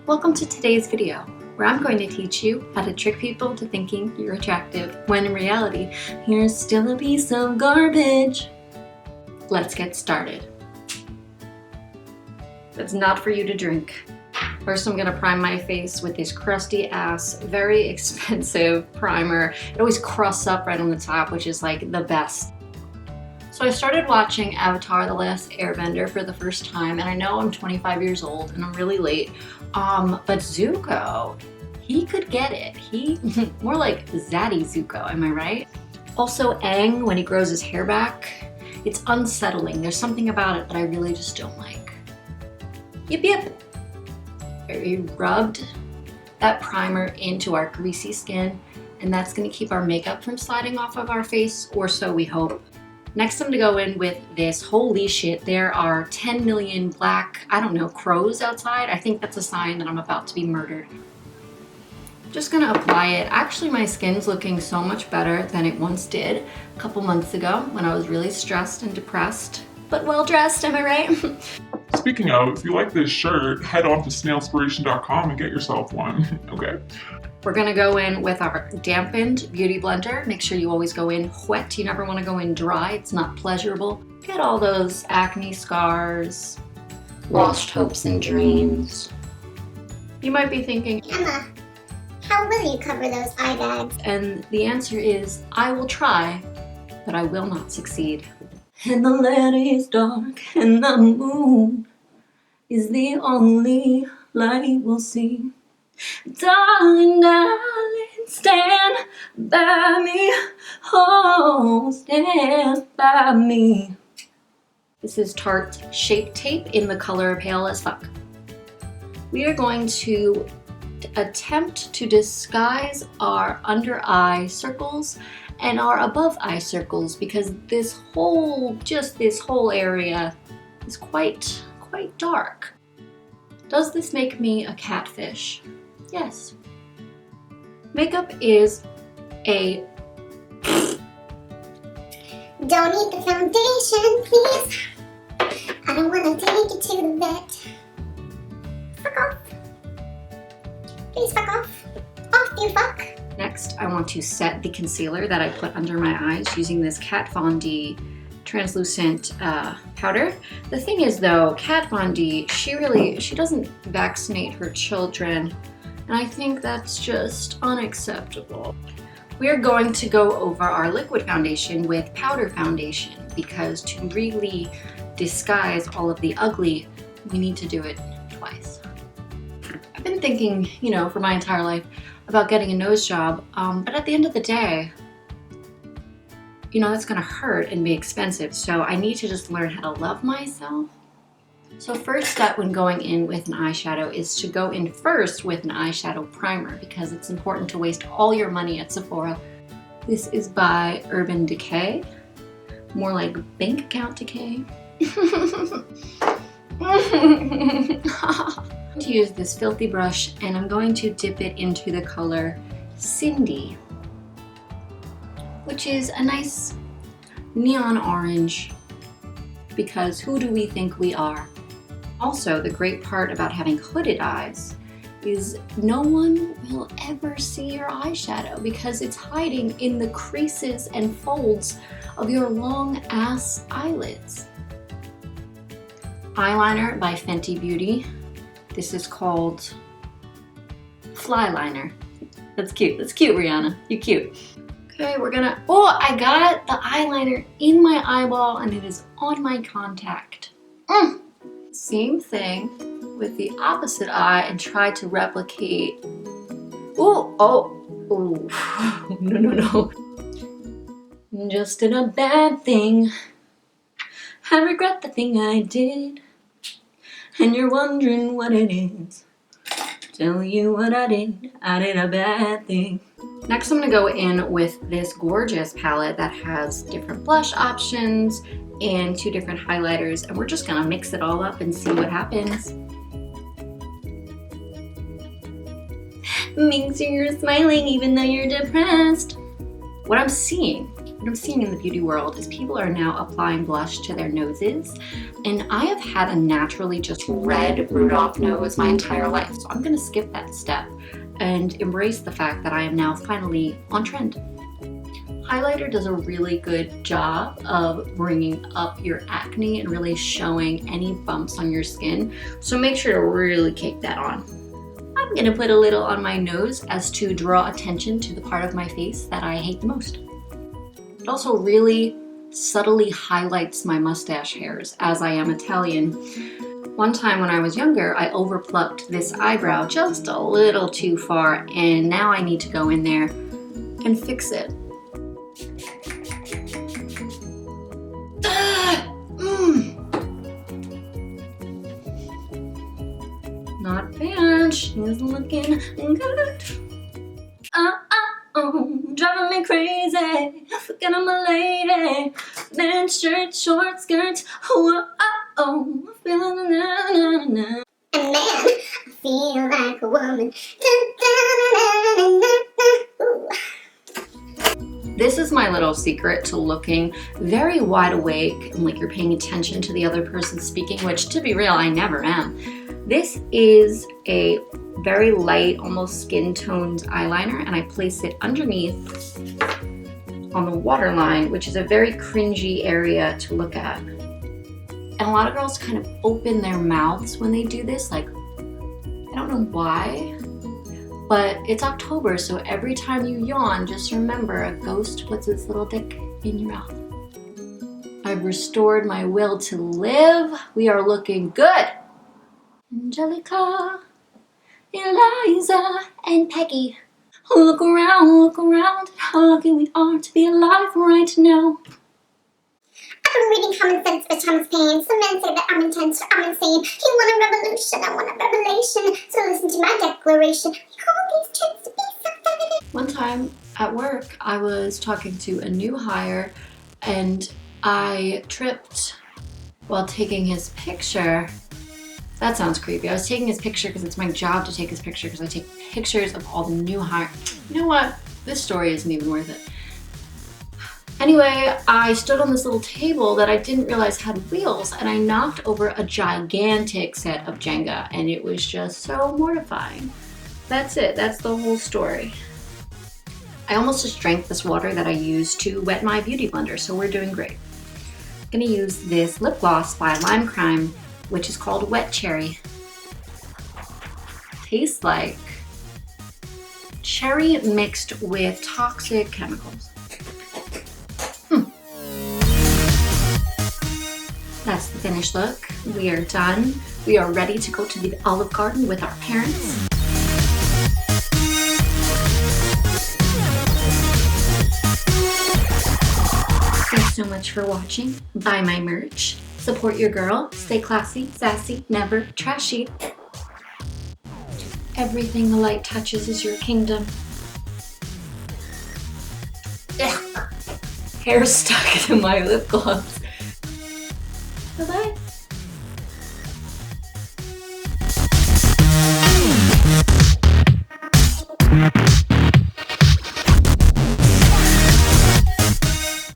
Welcome to today's video, where I'm going to teach you how to trick people to thinking you're attractive, when in reality, you're still a piece of garbage. Let's get started. It's not for you to drink. First, I'm gonna prime my face with this crusty ass, very expensive primer. It always crusts up right on the top, which is like the best. So I started watching Avatar: The Last Airbender for the first time, and I know I'm 25 years old and I'm really late, but Zuko, he could get it. He, more like Zaddy Zuko, am I right? Also Aang, when he grows his hair back, it's unsettling. There's something about it that I really just don't like. Yip yip. We rubbed that primer into our greasy skin, and that's gonna keep our makeup from sliding off of our face, or so we hope. Next, I'm gonna go in with this. Holy shit, there are 10 million black, I don't know, crows outside. I think that's a sign that I'm about to be murdered. Just gonna apply it. Actually, my skin's looking so much better than it once did a couple months ago when I was really stressed and depressed, but well dressed, am I right? Speaking of, if you like this shirt, head on to snailspiration.com and get yourself one, okay? We're gonna go in with our dampened beauty blender. Make sure you always go in wet. You never wanna go in dry, it's not pleasurable. Get all those acne scars, lost hopes and dreams. You might be thinking, Emma, how will you cover those eye bags? and the answer is, I will try, but I will not succeed. And the land is dark, and the moon is the only light we'll see. Darling, darling, stand by me, oh, stand by me. This is Tarte Shape Tape in the color Pale as Fuck. We are going to attempt to disguise our under eye circles and our above eye circles, because this whole area is quite dark. Does this make me a catfish? Yes. Makeup is a... Don't need the foundation, please. I don't want to take it to the vet. Fuck off. Please fuck off. Off you fuck. Next, I want to set the concealer that I put under my eyes using this Kat Von D translucent powder. The thing is though, Kat Von D, she doesn't vaccinate her children, and I think that's just unacceptable. We are going to go over our liquid foundation with powder foundation, because to really disguise all of the ugly, we need to do it twice. I've been thinking, for my entire life about getting a nose job, but at the end of the day, that's gonna hurt and be expensive, so I need to just learn how to love myself. So first step when going in with an eyeshadow is to go in first with an eyeshadow primer, because it's important to waste all your money at Sephora. This is by Urban Decay, more like bank account decay. I'm going to use this filthy brush, and I'm going to dip it into the color Cindy, which is a nice neon orange, because who do we think we are? Also, the great part about having hooded eyes is no one will ever see your eyeshadow, because it's hiding in the creases and folds of your long ass eyelids. Eyeliner by Fenty Beauty. This is called Fly Liner. That's cute, Rihanna, you cute. Okay, I got the eyeliner in my eyeball and it is on my contact. Same thing with the opposite eye and try to replicate. No. Just did a bad thing. I regret the thing I did. And you're wondering what it is. Tell you what I did a bad thing. Next, I'm gonna go in with this gorgeous palette that has different blush options and 2 different highlighters, and we're just gonna mix it all up and see what happens. Makes sure you're smiling even though you're depressed. What I'm seeing, I'm seeing in the beauty world is people are now applying blush to their noses, and I have had a naturally just red Rudolph nose my entire life, so I'm gonna skip that step and embrace the fact that I am now finally on trend. Highlighter does a really good job of bringing up your acne and really showing any bumps on your skin, so make sure to really cake that on. I'm gonna put a little on my nose as to draw attention to the part of my face that I hate the most. It also really subtly highlights my mustache hairs, as I am Italian. One time when I was younger, I overplucked this eyebrow just a little too far, and now I need to go in there and fix it. Not bad, she's looking good. Driving me crazy. Forget I'm a lady. Men's shirt, short skirts. Feeling And man, I feel like a woman. Ooh. This is my little secret to looking very wide awake and like you're paying attention to the other person speaking, which to be real, I never am. This is a very light, almost skin toned eyeliner, and I place it underneath on the waterline, which is a very cringy area to look at. And a lot of girls kind of open their mouths when they do this, like, I don't know why, but it's October, so every time you yawn, just remember a ghost puts its little dick in your mouth. I've restored my will to live. We are looking good. Angelica, Eliza, and Peggy. Look around, how lucky we are to be alive right now. I've been reading Common Sense by Thomas Paine. Some men say that I'm intense or I'm insane. You want a revolution, I want a revelation. So listen to my declaration. We call these tricks to be so feminine. One time at work, I was talking to a new hire and I tripped while taking his picture. That sounds creepy. I was taking his picture because it's my job to take his picture because I take pictures of all the new hire. You know what? This story isn't even worth it. Anyway, I stood on this little table that I didn't realize had wheels, and I knocked over a gigantic set of Jenga, and it was just so mortifying. That's it. That's the whole story. I almost just drank this water that I used to wet my beauty blender, so we're doing great. I'm gonna use this lip gloss by Lime Crime, which is called Wet Cherry. Tastes like cherry mixed with toxic chemicals. That's the finished look. We are done. We are ready to go to the Olive Garden with our parents. Thanks so much for watching. Buy my merch. Support your girl. Stay classy, sassy, never trashy. Everything the light touches is your kingdom. Ugh. Hair stuck to my lip gloss. Bye-bye.